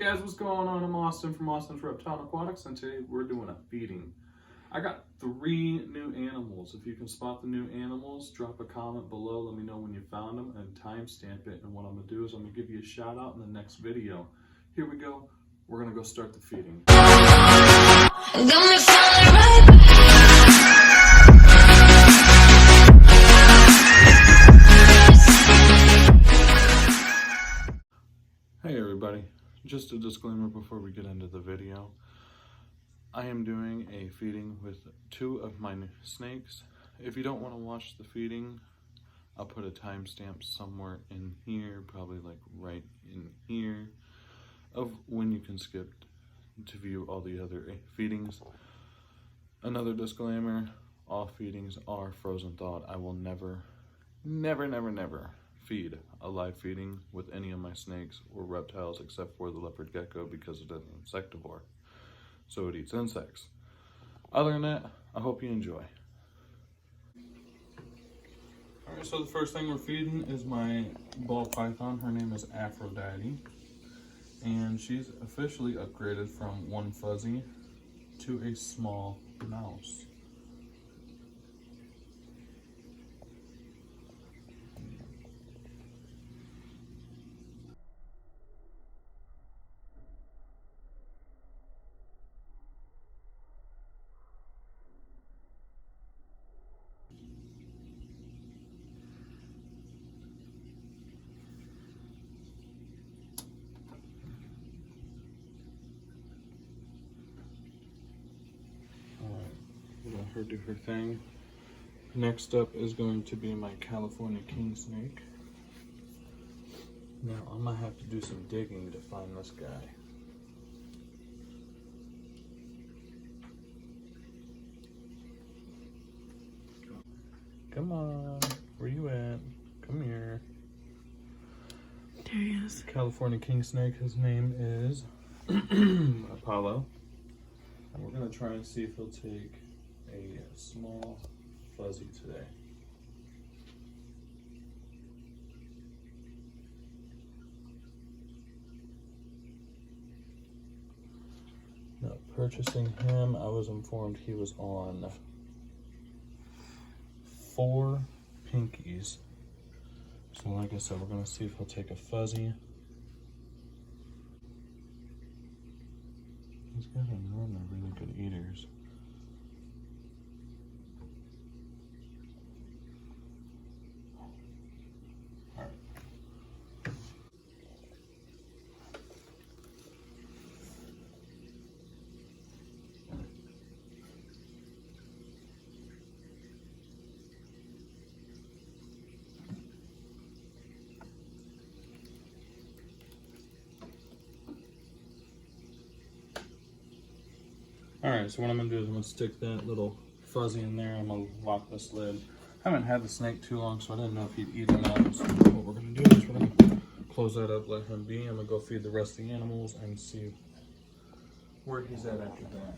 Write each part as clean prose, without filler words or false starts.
guys, what's going on? I'm Austin from Austin's Reptile Aquatics, and today we're doing a feeding. I got 3 new animals. If you can spot the new animals, drop a comment below. Let me know when you found them and timestamp it. And what I'm gonna do is I'm gonna give you a shout out in the next video. Here we go. We're gonna go start the feeding. Hey everybody, just a disclaimer before we get into the video. I am doing a feeding with 2 of my snakes. If you don't want to watch the feeding, I'll put a timestamp somewhere in here, probably like right in here, of when you can skip to view all the other feedings. Another disclaimer, all feedings are frozen thawed. I will never feed a live feeding with any of my snakes or reptiles except for the leopard gecko because it is an insectivore, so it eats insects. Other than that, I hope you enjoy. Alright, so the first thing we're feeding is my ball python. Her name is Aphrodite, and she's officially upgraded from one fuzzy to a small mouse. Let her do her thing. Next up is going to be my California king snake. Now I'm gonna have to do some digging to find this guy. Come on, where you at? Come here. There he is. California king snake, his name is Apollo. And we're gonna try and see if he'll take a small fuzzy today. Now, purchasing him, I was informed he was on 4 pinkies. So like I said, we're gonna see if he'll take a fuzzy. These guys are normally really good eaters. Alright, so what I'm going to do is I'm going to stick that little fuzzy in there. I'm going to lock this lid. I haven't had the snake too long, so I didn't know if he'd eat or not. So what we're going to do is we're going to close that up, let him be. I'm going to go feed the rest of the animals and see where he's at after that.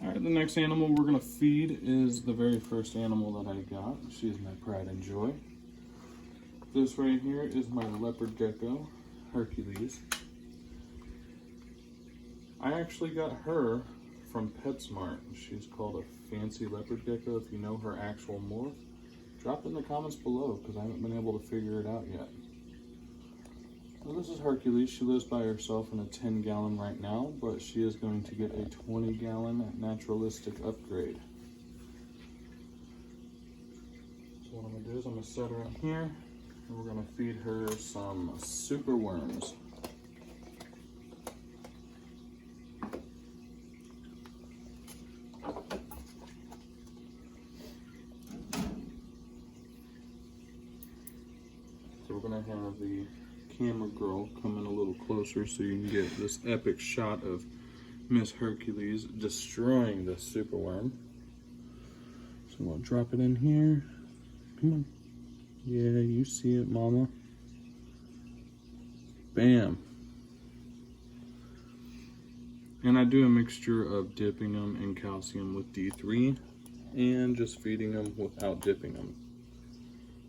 Alright, the next animal we're going to feed is the very first animal that I got. She is my pride and joy. This right here is my leopard gecko, Hercules. I actually got her from PetSmart. She's called a fancy leopard gecko. If you know her actual morph, Drop it in the comments below because I haven't been able to figure it out yet. Well, this is Hercules. She lives by herself in a 10-gallon right now, but she is going to get a 20-gallon naturalistic upgrade. So what I'm going to do is I'm going to set her in here, and we're going to feed her some super worms. So we're going to have the camera girl come in a little closer so you can get this epic shot of Miss Hercules destroying this super worm. So we'll drop it in here. Come on. Yeah, you see it, mama. Bam. And I do a mixture of dipping them in calcium with D3 and just feeding them without dipping them,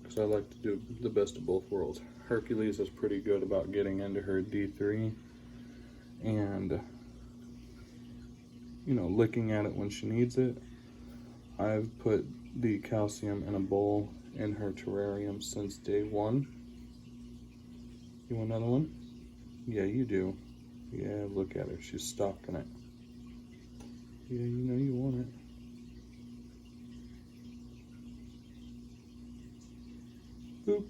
because I like to do the best of both worlds. Hercules is pretty good about getting into her D3 and, you know, licking at it when she needs it. I've put the calcium in a bowl in her terrarium since day one. You want another one? Yeah, you do. Yeah, look at her. She's stalking it. Yeah, you know you want it. Boop.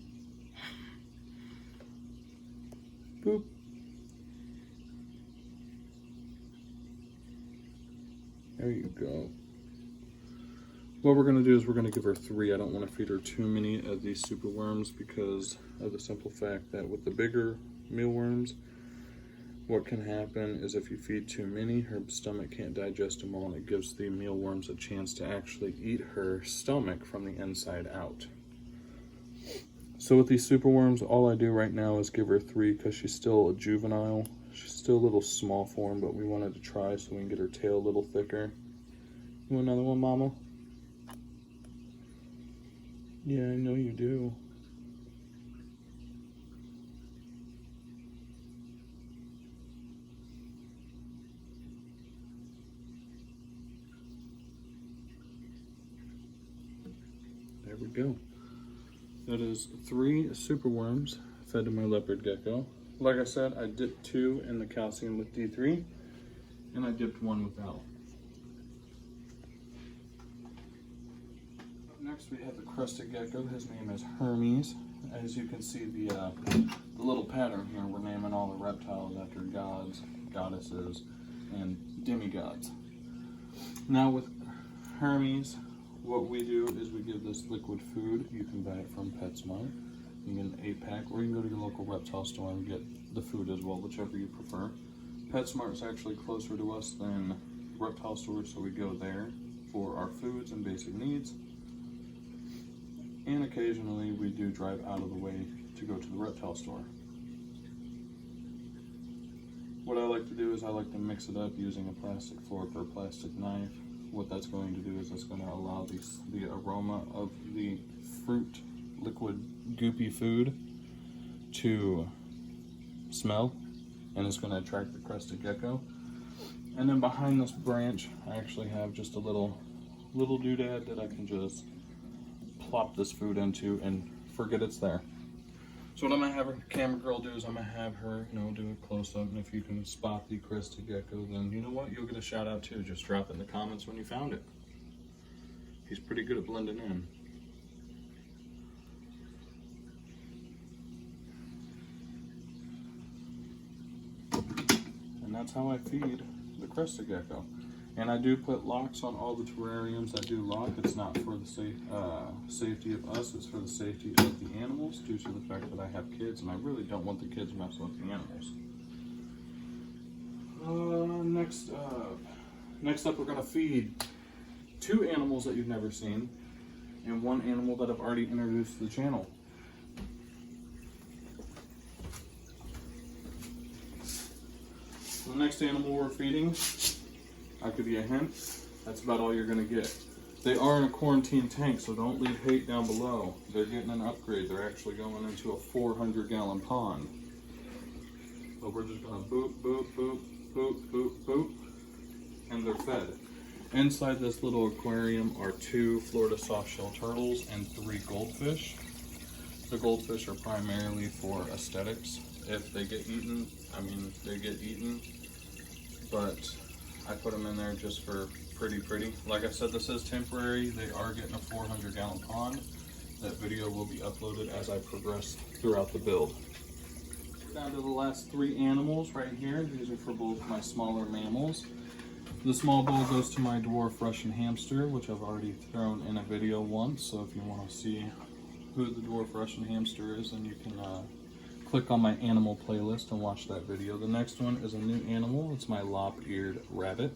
Boop. There you go. What we're going to do is we're going to give her 3. I don't want to feed her too many of these super worms because of the simple fact that with the bigger mealworms, what can happen is if you feed too many, her stomach can't digest them all, and it gives the mealworms a chance to actually eat her stomach from the inside out. So with these super worms, all I do right now is give her 3 because she's still a juvenile. She's still a little small form, but we wanted to try so we can get her tail a little thicker. You want another one, mama? Yeah, I know you do. There we go. That is 3 super worms fed to my leopard gecko. Like I said, I dipped 2 in the calcium with D3, and I dipped 1 without. Up next, we have the crested gecko. His name is Hermes. As you can see, the little pattern here, we're naming all the reptiles after gods, goddesses, and demigods. Now with Hermes, what we do is we give this liquid food. You can buy it from PetSmart. You can get an 8-pack, or you can go to your local reptile store and get the food as well, whichever you prefer. PetSmart is actually closer to us than reptile stores, so we go there for our foods and basic needs. And occasionally we do drive out of the way to go to the reptile store. What I like to do is I like to mix it up using a plastic fork or a plastic knife. What that's going to do is it's going to allow the aroma of the fruit, liquid, goopy food to smell, and it's going to attract the crested gecko. And then behind this branch, I actually have just a little doodad that I can just plop this food into and forget it's there. So what I'm going to have her camera girl do is I'm going to have her, do a close-up, and if you can spot the crested gecko, then you know what? You'll get a shout-out too. Just drop it in the comments when you found it. He's pretty good at blending in. And that's how I feed the crested gecko. And I do put locks on all the terrariums that do lock. It's not for the safety of us, it's for the safety of the animals, due to the fact that I have kids and I really don't want the kids messing with the animals. Next up we're going to feed 2 animals that you've never seen and 1 animal that I've already introduced to the channel. The next animal we're feeding, I'll give you a hint, that's about all you're going to get. They are in a quarantine tank, so don't leave hate down below. They're getting an upgrade. They're actually going into a 400-gallon pond. But we're just going to boop, boop, boop, boop, boop, boop, and they're fed. Inside this little aquarium are 2 Florida softshell turtles and 3 goldfish. The goldfish are primarily for aesthetics. If they get eaten, I mean, they get eaten. But I put them in there just for pretty. Like I said, this is temporary. They are getting a 400-gallon pond. That video will be uploaded as I progress throughout the build. Down to the last 3 animals right here. These are for both my smaller mammals. The small bowl goes to my dwarf Russian hamster, which I've already thrown in a video once. So if you want to see who the dwarf Russian hamster is, then you can click on my animal playlist and watch that video. The next one is a new animal. It's my lop-eared rabbit.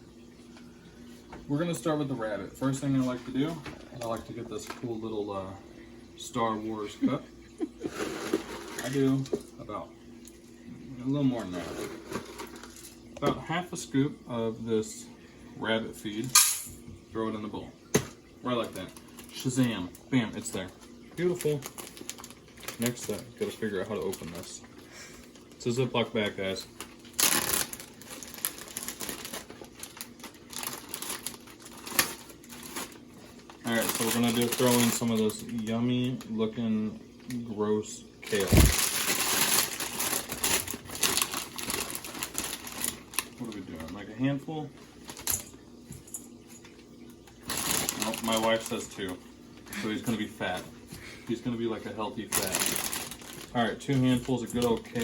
We're going to start with the rabbit. First thing I like to do, I like to get this cool little Star Wars cup. I do about a little more than that. About half a scoop of this rabbit feed. Throw it in the bowl. Right like that. Shazam. Bam, it's there. Beautiful. Next up, gotta figure out how to open this. It's a Ziploc bag, guys. Alright, so we're gonna throw in some of this yummy looking gross kale. What are we doing? Like a handful? Nope, my wife says 2. So he's gonna be fat. He's gonna be like a healthy fat. Alright, 2 handfuls of good old kale.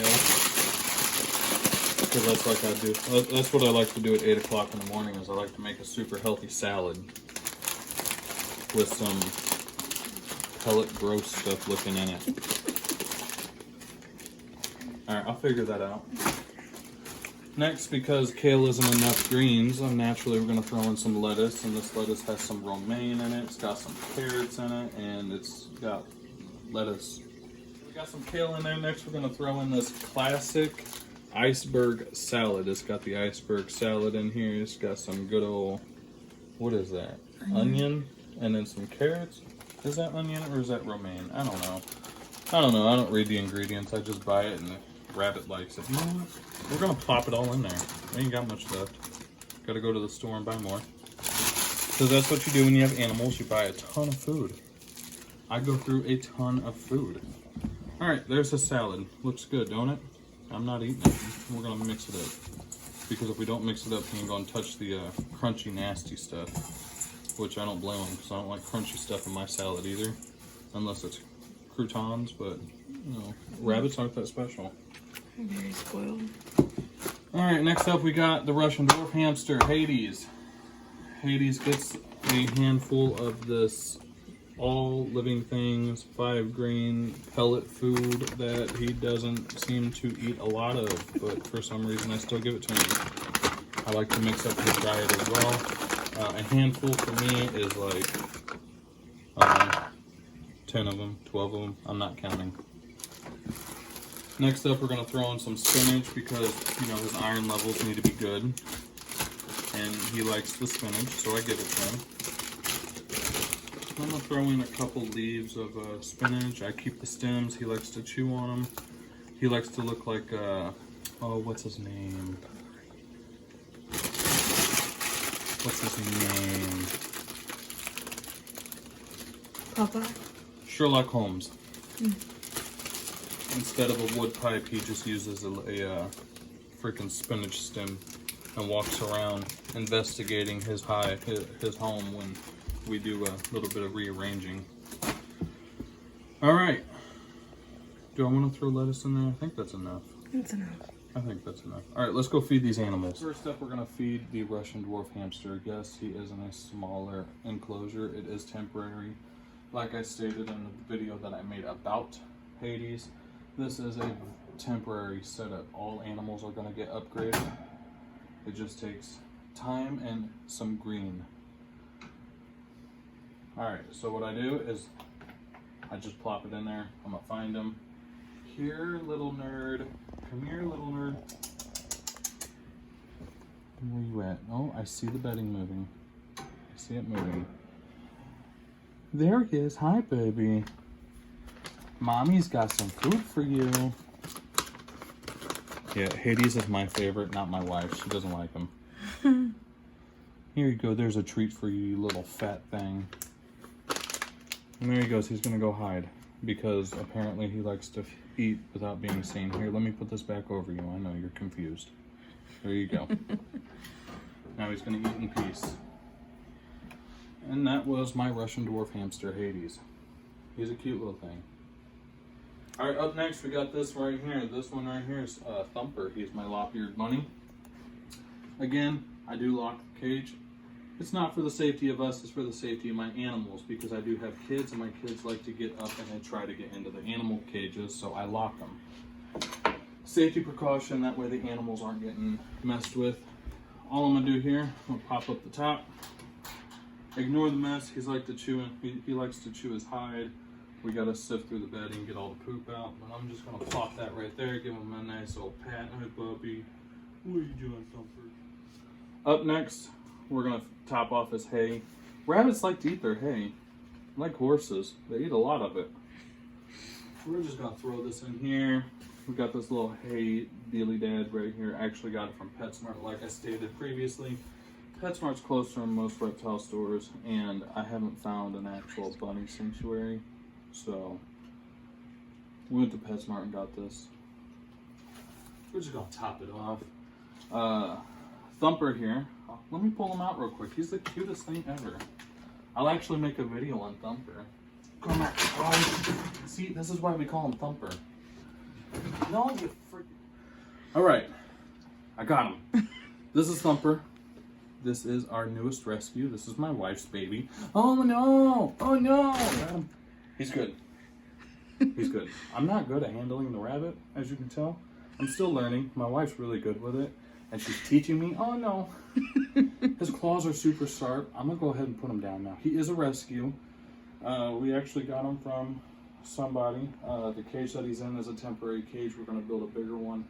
Because that's like I do. That's what I like to do at 8 o'clock in the morning, is I like to make a super healthy salad with some pellet gross stuff looking in it. Alright, I'll figure that out. Next, because kale isn't enough greens, naturally we're going to throw in some lettuce, and this lettuce has some romaine in it, it's got some carrots in it, and it's got lettuce. We got some kale in there. Next we're going to throw in this classic iceberg salad. It's got the iceberg salad in here, it's got some good old, what is that? Onion, and then some carrots. Is that onion or is that romaine? I don't know. I don't read the ingredients, I just buy it and the rabbit likes it. You know what? We're gonna plop it all in there. We ain't got much left. Gotta go to the store and buy more. So that's what you do when you have animals. You buy a ton of food. I go through a ton of food. Alright, there's the salad. Looks good, don't it? I'm not eating it. We're gonna mix it up. Because if we don't mix it up, he ain't gonna touch the crunchy, nasty stuff. Which I don't blame him, because I don't like crunchy stuff in my salad either. Unless it's croutons, but, you know, rabbits aren't that special. I'm very spoiled. Alright, next up we got the Russian dwarf hamster, Hades. Hades gets a handful of this all living things 5 grain pellet food that he doesn't seem to eat a lot of, but for some reason I still give it to him. I like to mix up his diet as well. A handful for me is like 10 of them, 12 of them, I'm not counting. Next up, we're going to throw in some spinach because, you know, his iron levels need to be good. And he likes the spinach, so I give it to him. I'm going to throw in a couple leaves of spinach. I keep the stems. He likes to chew on them. He likes to look like, oh, what's his name? What's his name? Papa? Sherlock Holmes. Instead of a wood pipe, he just uses a freaking spinach stem and walks around investigating his home when we do a little bit of rearranging. Alright. Do I want to throw lettuce in there? I think that's enough. That's enough. I think that's enough. Alright, let's go feed these animals. First up, we're going to feed the Russian dwarf hamster. Yes, he is in a smaller enclosure. It is temporary. Like I stated in the video that I made about Hades, this is a temporary setup. All animals are going to get upgraded. It just takes time and some green. Alright, so what I do is I just plop it in there. I'm going to find him. Here, little nerd. Come here, little nerd. Where you at? Oh, I see the bedding moving. I see it moving. There he is. Hi, baby. Mommy's got some food for you. Yeah, Hades is my favorite, not my wife. She doesn't like him. Here you go. There's a treat for you, you little fat thing. And there he goes. He's going to go hide because apparently he likes to eat without being seen. Here, let me put this back over you. I know you're confused. There you go. Now he's going to eat in peace. And that was my Russian dwarf hamster, Hades. He's a cute little thing. Alright, up next we got this right here. This one right here is Thumper. He's my lop-eared bunny. Again, I do lock the cage. It's not for the safety of us, it's for the safety of my animals, because I do have kids and my kids like to get up and they try to get into the animal cages, so I lock them. Safety precaution, that way the animals aren't getting messed with. All I'm going to do here, I'm going to pop up the top. Ignore the mess, he likes to chew his hide. We got to sift through the bedding and get all the poop out, but I'm just going to plop that right there, give him a nice old pat. Hi, puppy. What are you doing, Thumper? Up next, we're going to top off his hay. Rabbits like to eat their hay. Like horses. They eat a lot of it. We're just going to throw this in here. We got this little hay dealy dad right here. I actually got it from PetSmart, like I stated previously. PetSmart's closed from most reptile stores, and I haven't found an actual bunny sanctuary. So, we went to PetSmart and got this. We're just going to top it off. Thumper here. Let me pull him out real quick. He's the cutest thing ever. I'll actually make a video on Thumper. Come back. Oh, see, this is why we call him Thumper. No, you freak. Alright. I got him. This is Thumper. This is our newest rescue. This is my wife's baby. Oh no! Oh no! Got him. He's good. He's good. I'm not good at handling the rabbit, as you can tell. I'm still learning. My wife's really good with it. And she's teaching me. Oh no. His claws are super sharp. I'm going to go ahead and put him down now. He is a rescue. We actually got him from somebody. The cage that he's in is a temporary cage. We're going to build a bigger one.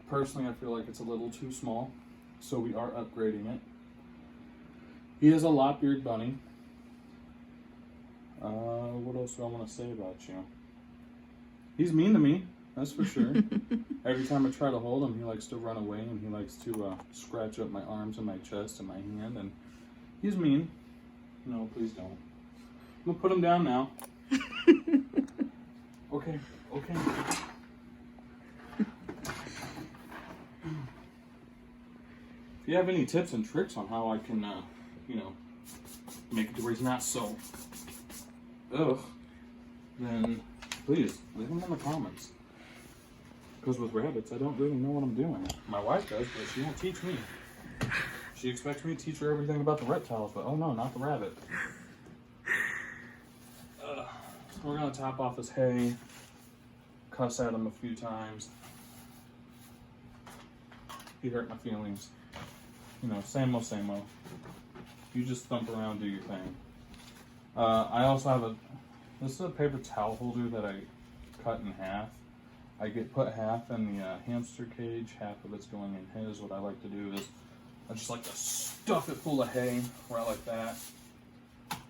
Personally, I feel like it's a little too small. So we are upgrading it. He is a lop-eared bunny. What else do I want to say about you? He's mean to me. That's for sure. Every time I try to hold him, he likes to run away and he likes to scratch up my arms and my chest and my hand. And he's mean. No, please don't. I'm going to put him down now. Okay, okay. If you have any tips and tricks on how I can, make it to where he's not so then please leave them in the comments. Because with rabbits, I don't really know what I'm doing. My wife does, but she won't teach me. She expects me to teach her everything about the reptiles, but oh no, not the rabbit. We're going to top off his hay, cuss at him a few times. He hurt my feelings. Same old. You just thump around, do your thing. I also have this is a paper towel holder that I cut in half. I put half in the hamster cage, half of it's going in his. What I like to do is I just like to stuff it full of hay, right like that.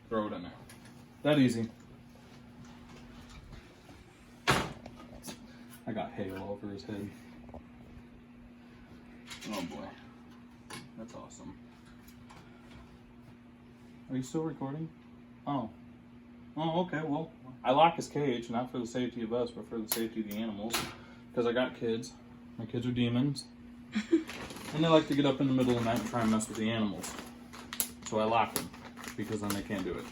Throw it in there. That easy. I got hay all over his head. Oh boy. That's awesome. Are you still recording? Oh. Oh, okay, well, I lock his cage, not for the safety of us, but for the safety of the animals. Because I got kids. My kids are demons. And they like to get up in the middle of the night and try and mess with the animals. So I lock them, because then they can't do it.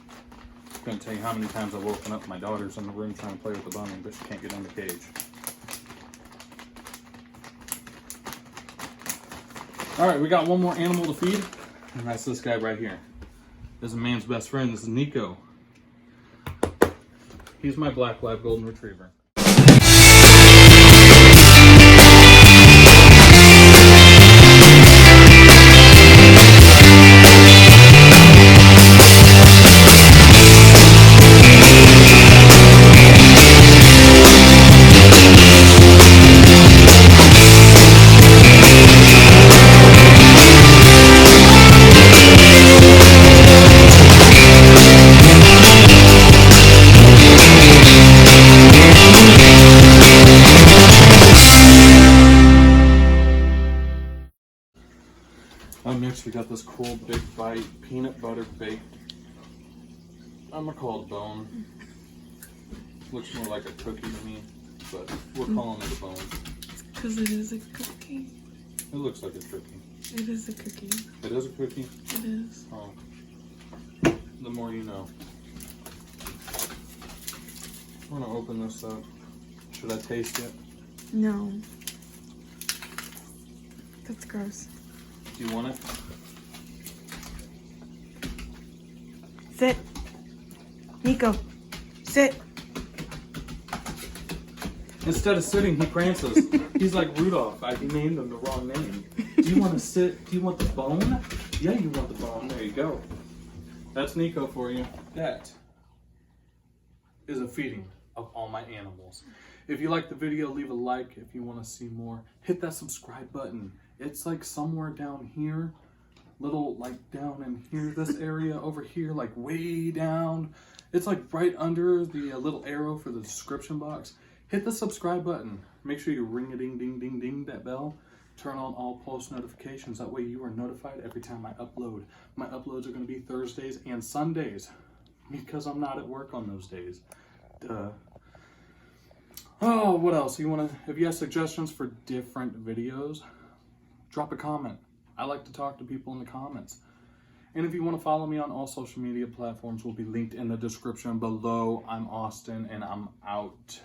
I couldn't tell you how many times I've woken up my daughters in the room trying to play with the bunny, but she can't get in the cage. Alright, we got one more animal to feed, and that's this guy right here. This is a man's best friend. This is Nico. He's my black lab golden retriever. we got this cool big bite peanut butter baked. I'm gonna call it a bone. Looks more like a cookie to me, but we're calling it a bone. Because it is a cookie. It looks like a cookie. It is a cookie. It is a cookie? It is. Oh. The more you know. I'm gonna open this up. Should I taste it? No. That's gross. Do you want it? Sit. Nico, sit. Instead of sitting, he prances. He's like Rudolph. I named him the wrong name. Do you want to sit? Do you want the bone? Yeah, you want the bone. There you go. That's Nico for you. That is a feeding of all my animals. If you like the video, leave a like. If you want to see more, hit that subscribe button. It's like somewhere down here. Little like down in here, this area over here, like way down. It's like right under the little arrow for the description box. Hit the subscribe button. Make sure you ring a ding ding ding ding that bell. Turn on all post notifications. That way you are notified every time I upload. My uploads are going to be Thursdays and Sundays because I'm not at work on those days. Duh. Oh, what else? If you have suggestions for different videos, drop a comment. I like to talk to people in the comments. And if you want to follow me on all social media platforms, will be linked in the description below. I'm Austin and I'm out.